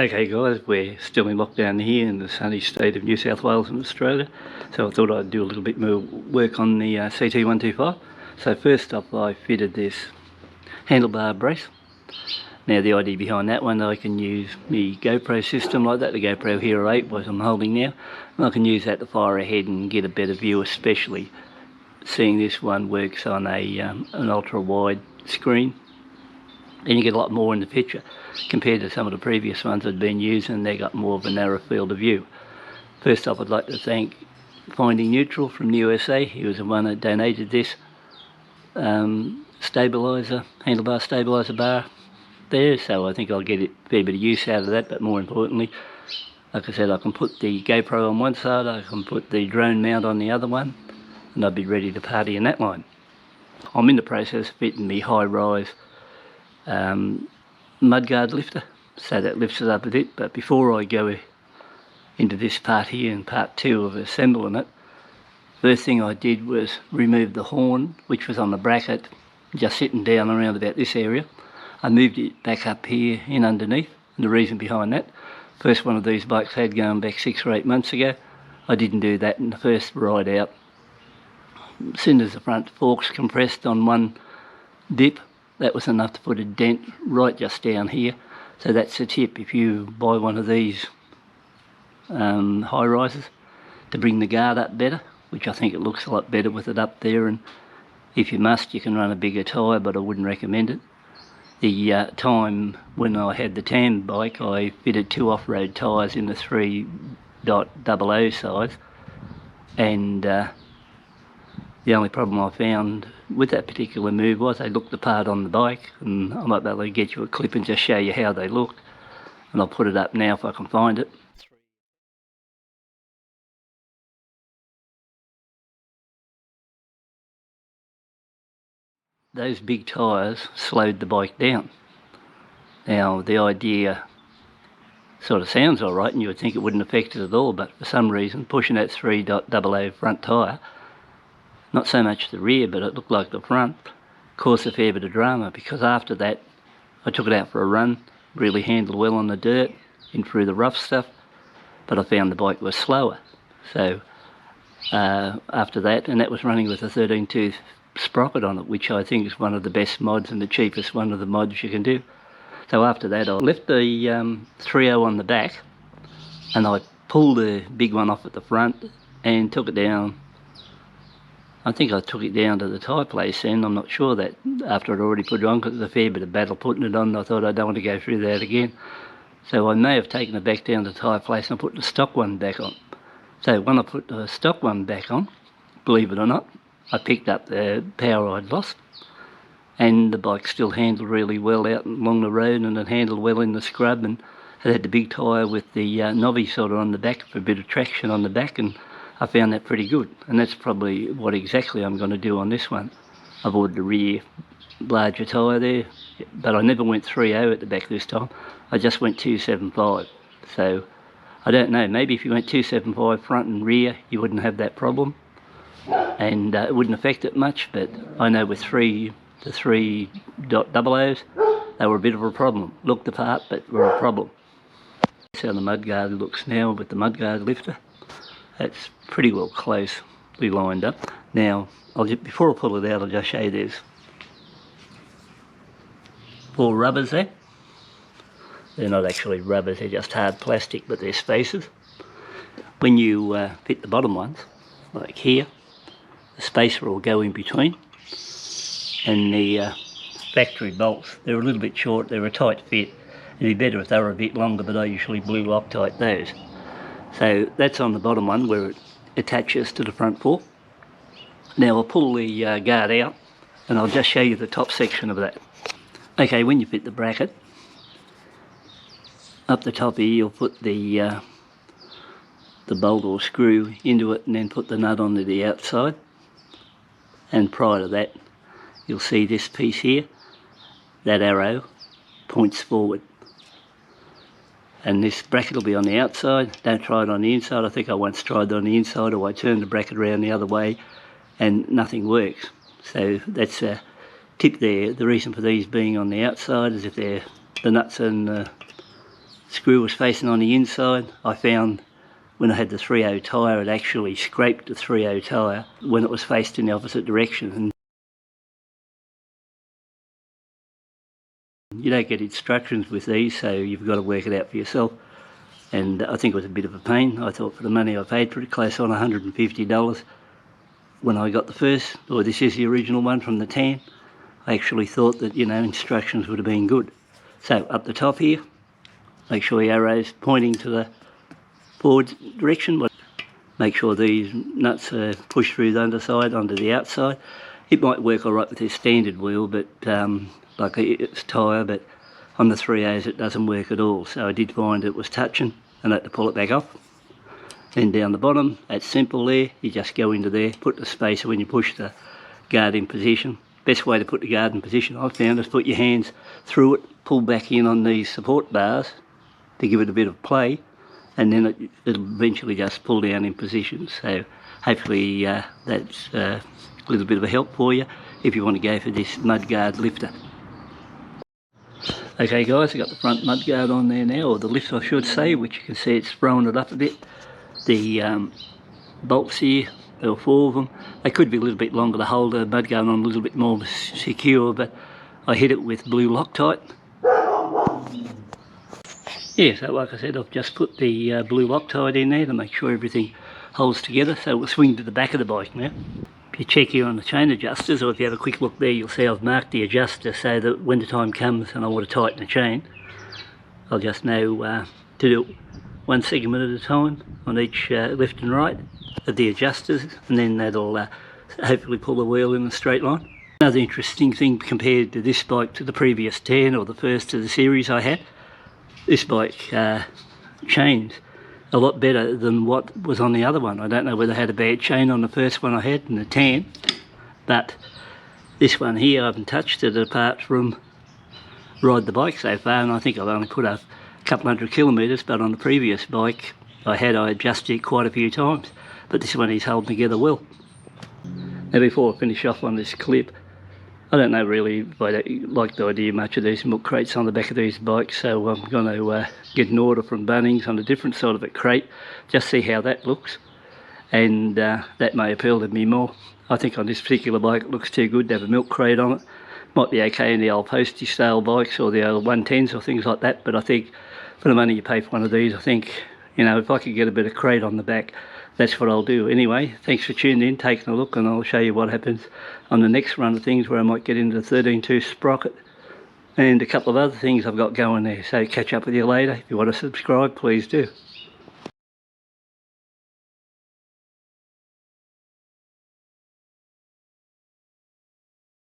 Okay guys, we're still in lockdown here in the sunny state of New South Wales in Australia, so I thought I'd do a little bit more work on the CT125. So first up I fitted this handlebar brace. Now the idea behind that one, I can use the GoPro system like that, the GoPro Hero 8 what I'm holding now, and I can use that to fire ahead and get a better view, especially seeing this one works on an ultra wide screen. And you get a lot more in the picture compared to some of the previous ones I've been using. They got more of a narrow field of view. First off, I'd like to thank Finding Neutral from the USA. He was the one that donated this stabilizer, handlebar stabilizer bar there, so I think I'll get a fair bit of use out of that. But more importantly, like I said, I can put the GoPro on one side, I can put the drone mount on the other one, and I'll be ready to party in that line. I'm in the process of fitting me high-rise mudguard lifter, so that lifts it up a bit. But before I go into this part here and part two of assembling it, first thing I did was remove the horn, which was on the bracket just sitting down around about this area. I moved it back up here in underneath, and the reason behind that, first one of these bikes I had going back 6 or 8 months ago, I didn't do that in the first ride out. As soon as the front forks compressed on one dip, that was enough to put a dent right just down here. So that's the tip if you buy one of these high rises, to bring the guard up better, which I think it looks a lot better with it up there. And if you must, you can run a bigger tyre, but I wouldn't recommend it. The time when I had the tan bike, I fitted 2 off-road tyres in the 3.00 size, and the only problem I found with that particular move was they looked the part on the bike, and I might be able to get you a clip and just show you how they look, and I'll put it up now if I can find it. Those big tyres slowed the bike down. Now the idea sort of sounds alright and you would think it wouldn't affect it at all, but for some reason pushing that 3.00 front tyre, not so much the rear but it looked like the front, caused a fair bit of drama, because after that I took it out for a run, really handled well on the dirt, in through the rough stuff, but I found the bike was slower. So after that, and that was running with a 13-tooth sprocket on it, which I think is one of the best mods and the cheapest one of the mods you can do. So after that I left the 3.0 on the back and I pulled the big one off at the front and took it down. I think I took it down to the tyre place then, I'm not sure that, after I'd already put it on, because it was a fair bit of battle putting it on. I thought I don't want to go through that again. So I may have taken it back down to the tyre place and put the stock one back on. So when I put the stock one back on, believe it or not, I picked up the power I'd lost, and the bike still handled really well out along the road, and it handled well in the scrub, and it had the big tyre with the knobby sort of on the back for a bit of traction on the back, and I found that pretty good. And that's probably what exactly I'm going to do on this one. I've ordered a rear larger tyre there, but I never went 3.0 at the back this time. I just went 275. So I don't know, maybe if you went 275 front and rear you wouldn't have that problem. and it wouldn't affect it much, but I know with the 3.00s, they were a bit of a problem. Looked the part, but were a problem. That's how the mudguard looks now with the mudguard lifter. That's pretty well closely lined up. Now, before I pull it out, I'll just show you there's 4 rubbers there. They're not actually rubbers, they're just hard plastic, but they're spacers. When you fit the bottom ones, like here, the spacer will go in between, and the factory bolts, they're a little bit short, they're a tight fit. It'd be better if they were a bit longer, but I usually blue Loctite those. So that's on the bottom one where it attaches to the front fork. Now I'll pull the guard out and I'll just show you the top section of that. Okay, when you fit the bracket, up the top here you'll put the bolt or screw into it and then put the nut onto the outside. And prior to that, you'll see this piece here, that arrow points forward. And this bracket will be on the outside. Don't try it on the inside. I think I once tried it on the inside, or I turned the bracket around the other way and nothing works. So that's a tip there. The reason for these being on the outside is if the nuts and the screw was facing on the inside. I found when I had the 3.0 tyre, it actually scraped the 3.0 tyre when it was faced in the opposite direction. And you don't get instructions with these, so you've got to work it out for yourself. And I think it was a bit of a pain. I thought for the money I paid for it, close on $150. When I got the first, or this is the original one from the tan, I actually thought that, you know, instructions would have been good. So up the top here, make sure your arrow's pointing to the forward direction. Make sure these nuts are pushed through the underside onto the outside. It might work all right with this standard wheel, but like it's tyre, but on the 3.0s it doesn't work at all. So I did find it was touching and I had to pull it back off. Then down the bottom, that's simple there. You just go into there, put the spacer when you push the guard in position. Best way to put the guard in position I've found is put your hands through it, pull back in on these support bars to give it a bit of play, and then it'll eventually just pull down in position. So hopefully that's a little bit of a help for you if you want to go for this mudguard lifter. Okay guys, I've got the front mudguard on there now, or the lift I should say, which you can see it's throwing it up a bit. The bolts here, there were 4 of them. They could be a little bit longer to hold the mudguard on a little bit more secure, but I hit it with blue Loctite. Yeah, so like I said, I've just put the blue Loctite in there to make sure everything holds together. So we'll swing to the back of the bike now. If you check here on the chain adjusters, or if you have a quick look there, you'll see I've marked the adjuster so that when the time comes and I want to tighten the chain, I'll just know to do it one segment at a time on each left and right of the adjusters, and then that'll hopefully pull the wheel in a straight line. Another interesting thing compared to this bike to the previous 10 or the first of the series I had, this bike chains a lot better than what was on the other one. I don't know whether I had a bad chain on the first one I had in the tan, but this one here I haven't touched it apart from ride the bike so far, and I think I've only put a couple 100 kilometres, but on the previous bike I adjusted it quite a few times, but this one is holding together well. Now before I finish off on this clip, I don't know really if I like the idea much of these milk crates on the back of these bikes, so I'm going to get an order from Bunnings on a different sort of a crate, just see how that looks, and that may appeal to me more. I think on this particular bike it looks too good to have a milk crate on it. Might be okay in the old postie style bikes or the old 110s or things like that, but I think for the money you pay for one of these, I think, you know, if I could get a bit of crate on the back, that's what I'll do. Anyway, thanks for tuning in, taking a look, and I'll show you what happens on the next run of things where I might get into the 13.2 sprocket and a couple of other things I've got going there. So catch up with you later. If you want to subscribe, please do.